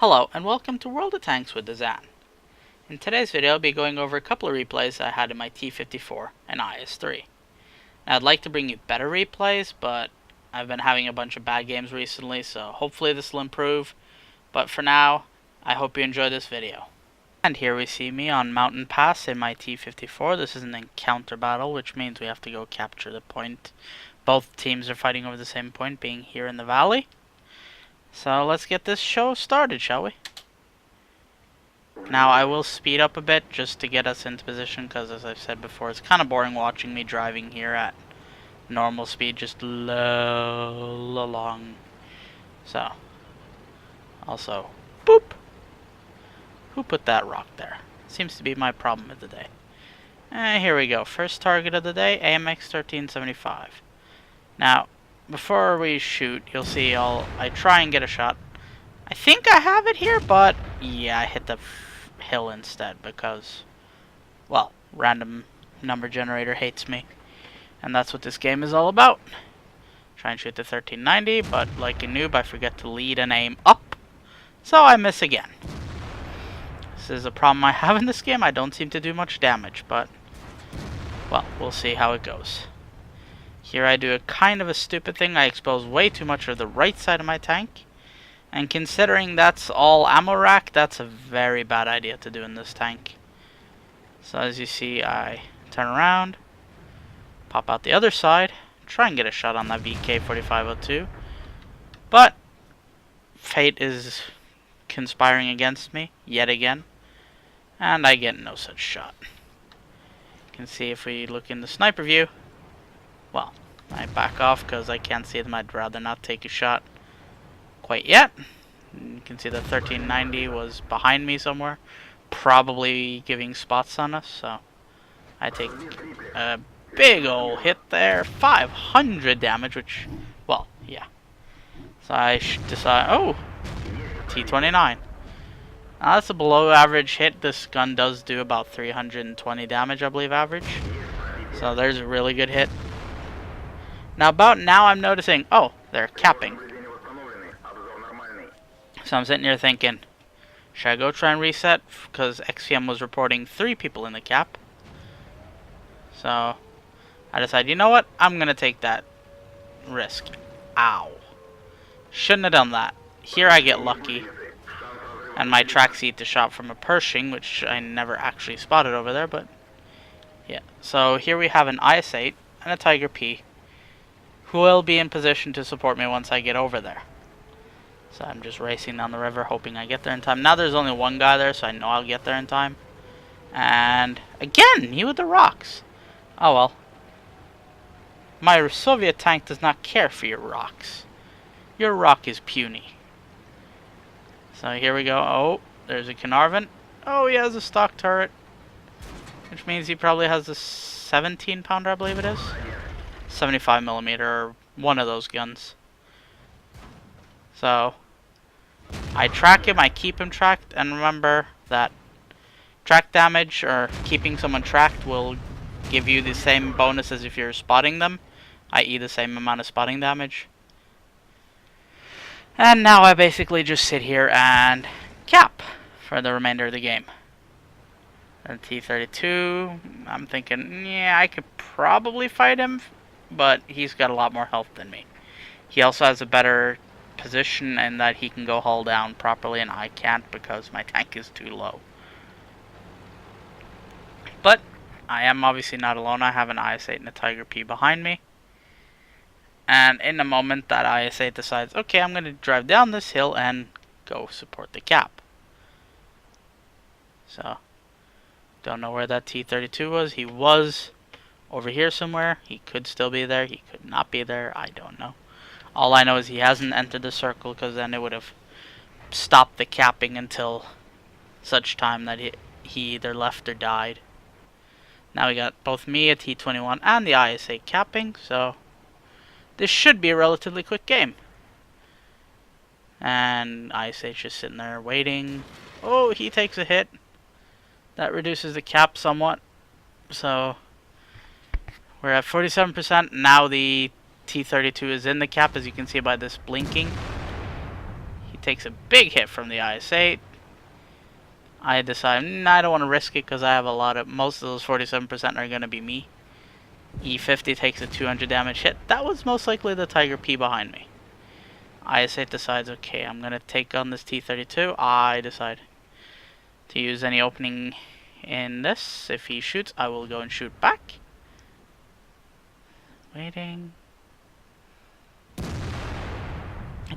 Hello and welcome to World of Tanks with Dsann. In today's video I'll be going over a couple of replays I had in my T-54 and IS-3. Now I'd like to bring you better replays, but I've been having a bunch of bad games recently, so hopefully this will improve. But for now, I hope you enjoy this video. And here we see me on Mountain Pass in my T-54. This is an encounter battle, which means we have to go capture the point. Both teams are fighting over the same point, being here in the valley. So let's get this show started, shall we? Now I will speed up a bit just to get us into position, because as I've said before, it's kind of boring watching me driving here at normal speed, just low along. So, also, boop! Who put that rock there? Seems to be my problem of the day. And here we go. First target of the day, AMX 1375. Now, before we shoot, you'll see I try and get a shot. I think I have it here, but yeah, I hit the hill instead because, well, random number generator hates me. And that's what this game is all about. Try and shoot the 1390, but like a noob, I forget to lead and aim up. So I miss again. This is a problem I have in this game. I don't seem to do much damage, but, well, we'll see how it goes. Here I do a kind of a stupid thing. I expose way too much of the right side of my tank. And considering that's all ammo rack, that's a very bad idea to do in this tank. So as you see, I turn around, pop out the other side, try and get a shot on that VK4502. But fate is conspiring against me yet again, and I get no such shot. You can see if we look in the sniper view, well, I back off because I can't see them. I'd rather not take a shot quite yet. You can see the 1390 was behind me somewhere, probably giving spots on us, so I take a big ol' hit there, 500 damage, which, well, yeah. So I decide, oh, T29. Now that's a below average hit. This gun does do about 320 damage, I believe, average. So there's a really good hit. Now about now I'm noticing, oh, they're capping. So I'm sitting here thinking, should I go try and reset? Because XVM was reporting 3 people in the cap. So I decided, you know what? I'm going to take that risk. Ow. Shouldn't have done that. Here I get lucky. And my track seat to shot from a Pershing, which I never actually spotted over there, but yeah. So here we have an IS-8 and a Tiger P, who will be in position to support me once I get over there. So I'm just racing down the river, hoping I get there in time. Now there's only one guy there, so I know I'll get there in time. And again, he with the rocks. Oh well. My Soviet tank does not care for your rocks. Your rock is puny. So here we go. Oh, there's a Carnarvon. Oh, he has a stock turret, which means he probably has a 17 pounder, I believe it is. 75mm, or one of those guns. So I track him, I keep him tracked, and remember that track damage or keeping someone tracked will give you the same bonus as if you're spotting them, i.e. the same amount of spotting damage. And now I basically just sit here and cap for the remainder of the game. And T-32, I'm thinking, yeah, I could probably fight him, but he's got a lot more health than me. He also has a better position in that he can go hull down properly, and I can't because my tank is too low. But I am obviously not alone. I have an IS-8 and a Tiger P behind me. And in the moment that IS-8 decides, okay, I'm going to drive down this hill and go support the cap. So, don't know where that T-32 was. He was over here somewhere. He could still be there. He could not be there. I don't know. All I know is he hasn't entered the circle, because then it would have stopped the capping until such time that he either left or died. Now we got both me, a T-21, and the IS-8 capping, so this should be a relatively quick game. And IS-8 just sitting there waiting. Oh, he takes a hit. That reduces the cap somewhat. So we're at 47%. Now the T-32 is in the cap, as you can see by this blinking. He takes a big hit from the IS-8. I decide, I don't want to risk it because I have most of those 47% are going to be me. E50 takes a 200 damage hit. That was most likely the Tiger P behind me. IS-8 decides, okay, I'm going to take on this T-32. I decide to use any opening in this. If he shoots, I will go and shoot back. Waiting.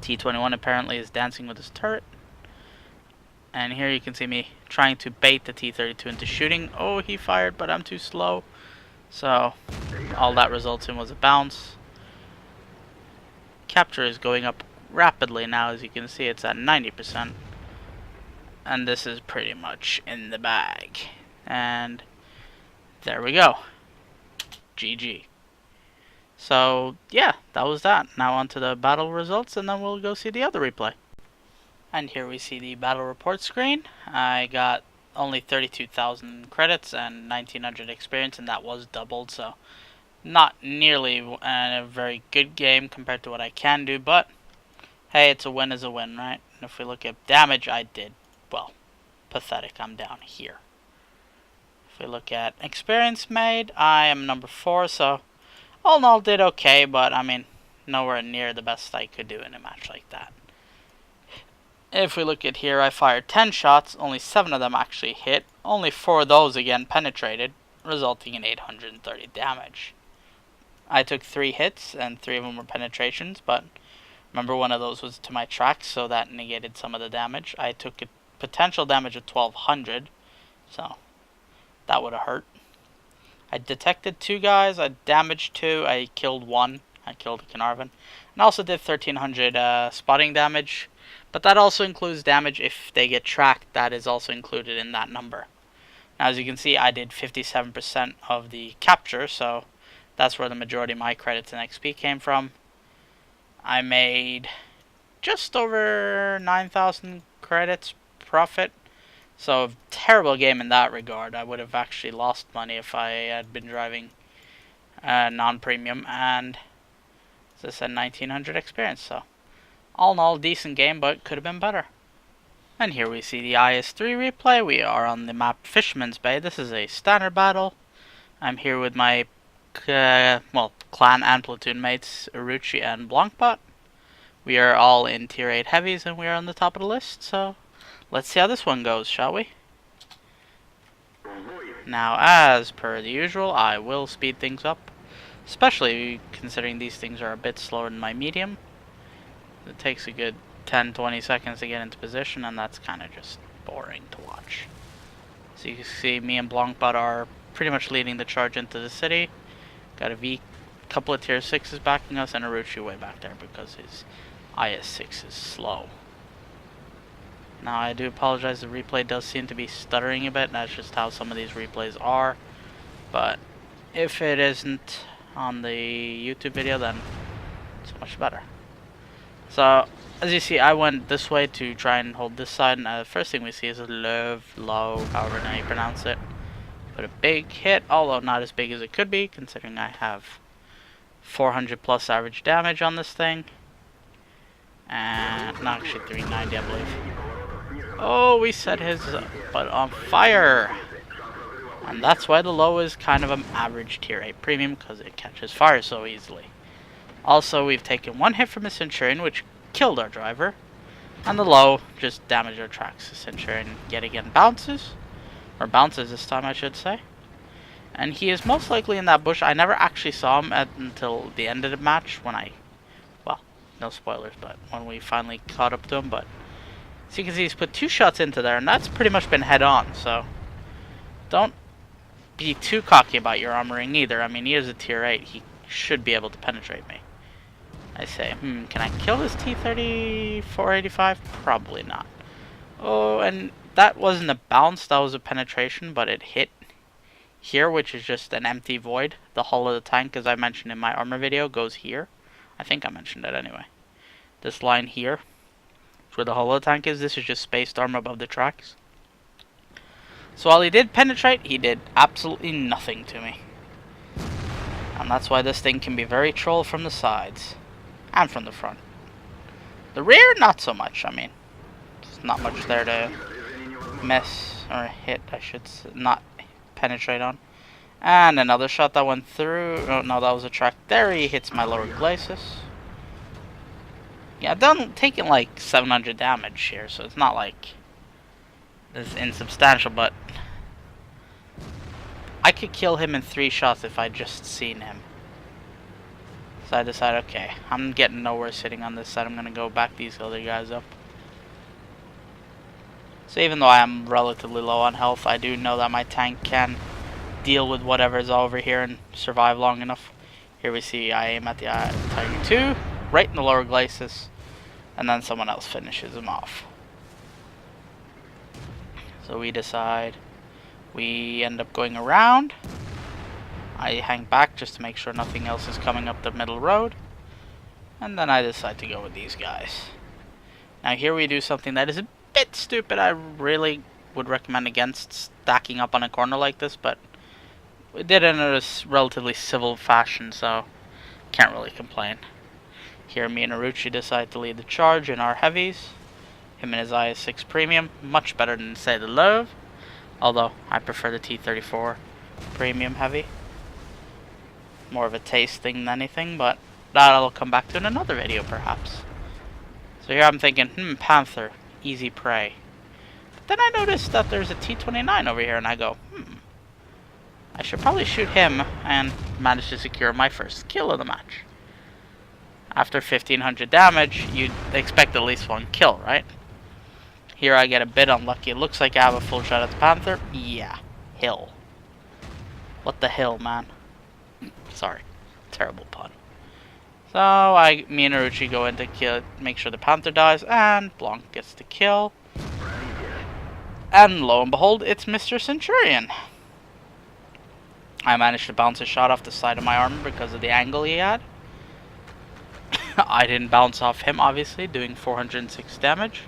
T-21 apparently is dancing with his turret. And here you can see me trying to bait the T-32 into shooting. Oh, he fired, but I'm too slow. So, all that results in was a bounce. Capture is going up rapidly now, as you can see. It's at 90%. And this is pretty much in the bag. And there we go. GG. So, yeah, that was that. Now on to the battle results, and then we'll go see the other replay. And here we see the battle report screen. I got only 32,000 credits and 1,900 experience, and that was doubled, so not nearly a very good game compared to what I can do, but hey, it's a win is a win, right? And if we look at damage, I did, well, pathetic. I'm down here. If we look at experience made, I am number 4, so all in all did okay, but I mean, nowhere near the best I could do in a match like that. If we look at here, I fired 10 shots, only 7 of them actually hit, only 4 of those again penetrated, resulting in 830 damage. I took 3 hits, and 3 of them were penetrations, but remember one of those was to my tracks, so that negated some of the damage. I took a potential damage of 1,200, so that would have hurt. I detected 2 guys, I damaged 2, I killed 1, I killed a Carnarvon, and also did 1,300 spotting damage. But that also includes damage if they get tracked. That is also included in that number. Now, as you can see, I did 57% of the capture, so that's where the majority of my credits and XP came from. I made just over 9,000 credits profit. So, terrible game in that regard. I would have actually lost money if I had been driving non-premium. And, as I said, 1,900 experience, so all in all, decent game, but could have been better. And here we see the IS-3 replay. We are on the map Fishmans Bay. This is a standard battle. I'm here with my, clan and platoon mates, Uruchi and Blancbot. We are all in Tier 8 heavies, and we are on the top of the list, so let's see how this one goes, shall we? Now, as per the usual, I will speed things up, especially considering these things are a bit slower than my medium. It takes a good 10-20 seconds to get into position, and that's kind of just boring to watch. So you can see me and Blancbot are pretty much leading the charge into the city. Got a couple of tier 6s backing us, and Uruchi way back there because his IS-6 is slow. Now I do apologize, the replay does seem to be stuttering a bit. That's just how some of these replays are. But if it isn't on the YouTube video, then so much better. So, as you see, I went this way to try and hold this side, and the first thing we see is a low, however now you pronounce it. But a big hit, although not as big as it could be, considering I have 400 plus average damage on this thing. And, not actually 390, I believe. Oh, we set his butt on fire! And that's why the low is kind of an average tier 8 premium, because it catches fire so easily. Also, we've taken 1 hit from a Centurion, which killed our driver. And the low just damaged our tracks. The Centurion yet again bounces. Or bounces this time, I should say. And he is most likely in that bush. I never actually saw him until the end of the match when well, no spoilers, but when we finally caught up to him. But as you can see, he's put 2 shots into there, and that's pretty much been head on. So don't be too cocky about your armoring either. I mean, he is a tier 8. He should be able to penetrate me. I say, can I kill this T-3485? Probably not. Oh, and that wasn't a bounce, that was a penetration, but it hit here, which is just an empty void. The hull of the tank, as I mentioned in my armor video, goes here. I think I mentioned it anyway. This line here, where the hull of the tank is, this is just spaced armor above the tracks. So while he did penetrate, he did absolutely nothing to me. And that's why this thing can be very troll from the sides. And from the front. The rear, not so much. I mean, not much there to miss or hit, I should not penetrate on. And another shot that went through. Oh no, that was a track. There he hits my lower glacis. Yeah, I've done taking like 700 damage here, so it's not like it's insubstantial, but I could kill him in 3 shots if I just seen him. So I decided, okay, I'm getting nowhere sitting on this side. I'm gonna go back these other guys up. So even though I am relatively low on health, I do know that my tank can deal with whatever is over here and survive long enough. Here we see I aim at the Tiger 2, right in the lower glacis, and then someone else finishes him off. So we decide we end up going around. I hang back just to make sure nothing else is coming up the middle road, and then I decide to go with these guys. Now here we do something that is a bit stupid. I really would recommend against stacking up on a corner like this, but we did it in a relatively civil fashion, so can't really complain. Here me and Aruchi decide to lead the charge in our heavies. Him and his IS-6 Premium, much better than say the Love, although I prefer the T-34 Premium Heavy. More of a taste thing than anything, but that I'll come back to in another video perhaps. So here I'm thinking, Panther, easy prey. But then I noticed that there's a T-29 over here, and I go, I should probably shoot him, and manage to secure my first kill of the match. After 1500 damage, you'd expect at least 1 kill, right? Here I get a bit unlucky. It looks like I have a full shot at the Panther. Yeah, hill. What the hill, man? Sorry, terrible pun. So me and Aruchi go in to kill, make sure the Panther dies, and Blanc gets the kill. And lo and behold, it's Mr. Centurion. I managed to bounce a shot off the side of my armor because of the angle he had. I didn't bounce off him, obviously, doing 406 damage.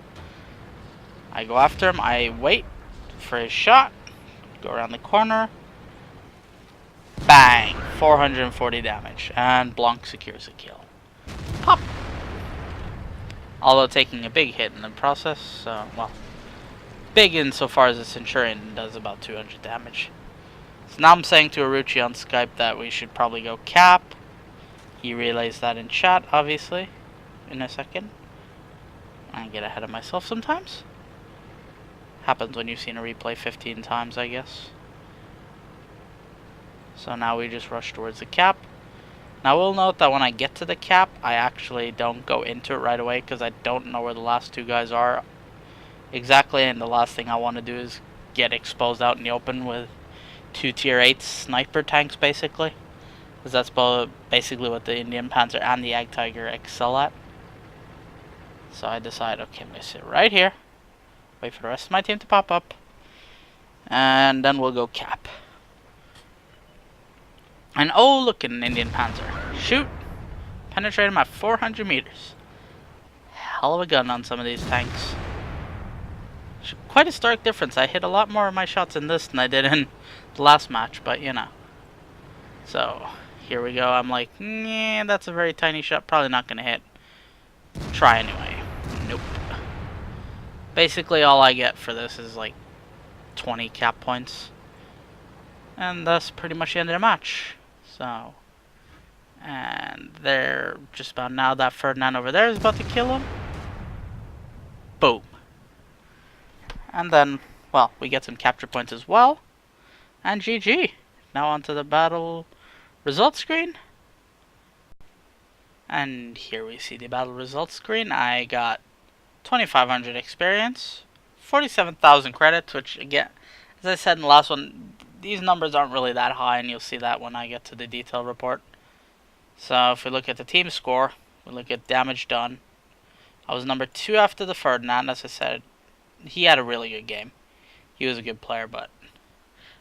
I go after him, I wait for his shot, go around the corner. Bang! 440 damage, and Blanc secures a kill. Pop! Although taking a big hit in the process, well, big insofar as the Centurion does about 200 damage. So now I'm saying to Aruchi on Skype that we should probably go cap. He relays that in chat, obviously, in a second. I get ahead of myself sometimes. Happens when you've seen a replay 15 times, I guess. So now we just rush towards the cap. Now we'll note that when I get to the cap, I actually don't go into it right away because I don't know where the last 2 guys are exactly, and the last thing I want to do is get exposed out in the open with 2 tier 8 sniper tanks, basically. Because that's basically what the Indian Panther and the Ag Tiger excel at. So I decide, okay, I'm going to sit right here, wait for the rest of my team to pop up, and then we'll go cap. And oh, look at an Indian Panther. Shoot! Penetrate him at 400 meters. Hell of a gun on some of these tanks. Quite a stark difference. I hit a lot more of my shots in this than I did in the last match, but you know. So, here we go. I'm like, nah, that's a very tiny shot. Probably not going to hit. Try anyway. Nope. Basically, all I get for this is like 20 cap points. And that's pretty much the end of the match. So, and they're just about now that Ferdinand over there is about to kill him. Boom. And then, well, we get some capture points as well. And GG. Now onto the battle results screen. And here we see the battle results screen. I got 2,500 experience, 47,000 credits, which again, as I said in the last one, these numbers aren't really that high, and you'll see that when I get to the detail report. So if we look at the team score, we look at damage done. I was number 2 after the Ferdinand, as I said. He had a really good game. He was a good player, but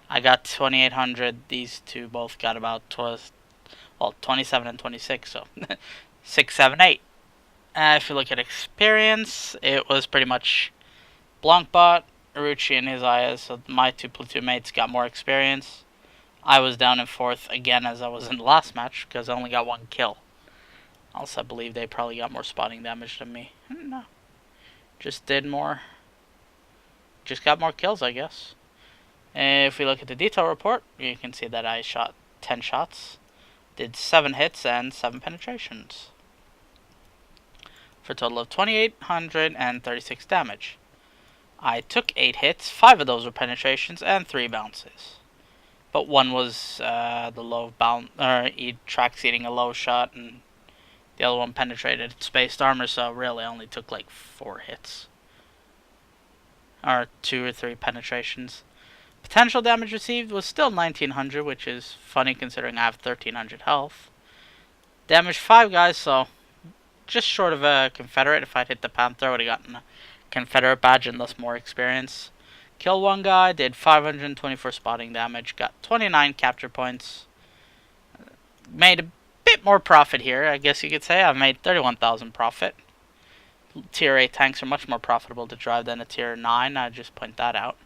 I got 2,800. These two both got about 27 and 26, so 6, 7, 8. If you look at experience, it was pretty much Blancbot, Aruchi and his IS, so my 2 platoon mates got more experience. I was down in 4th again as I was in the last match because I only got 1 kill. Also, I believe they probably got more spotting damage than me. No, just did more just got more kills, I guess. If we look at the detail report, you can see that I shot 10 shots, did 7 hits and 7 penetrations, for a total of 2,836 damage. I took 8 hits, 5 of those were penetrations, and 3 bounces. But one was the low bounce, or tracks eating a low shot, and the other one penetrated spaced armor, so really only took like 4 hits. Or 2 or 3 penetrations. Potential damage received was still 1,900, which is funny considering I have 1,300 health. Damaged 5 guys, so just short of a Confederate. If I'd hit the Panther, I would have gotten a Confederate badge and thus more experience. Killed 1 guy, did 524 spotting damage, got 29 capture points. Made a bit more profit here, I guess you could say. I made 31,000 profit. Tier 8 tanks are much more profitable to drive than a Tier 9, I just point that out.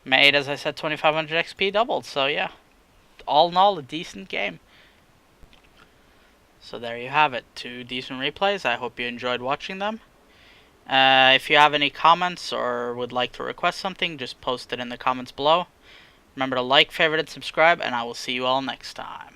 Made, as I said, 2,500 XP doubled, so yeah. All in all, a decent game. So there you have it, 2 decent replays. I hope you enjoyed watching them. If you have any comments or would like to request something, just post it in the comments below. Remember to like, favorite, and subscribe, and I will see you all next time.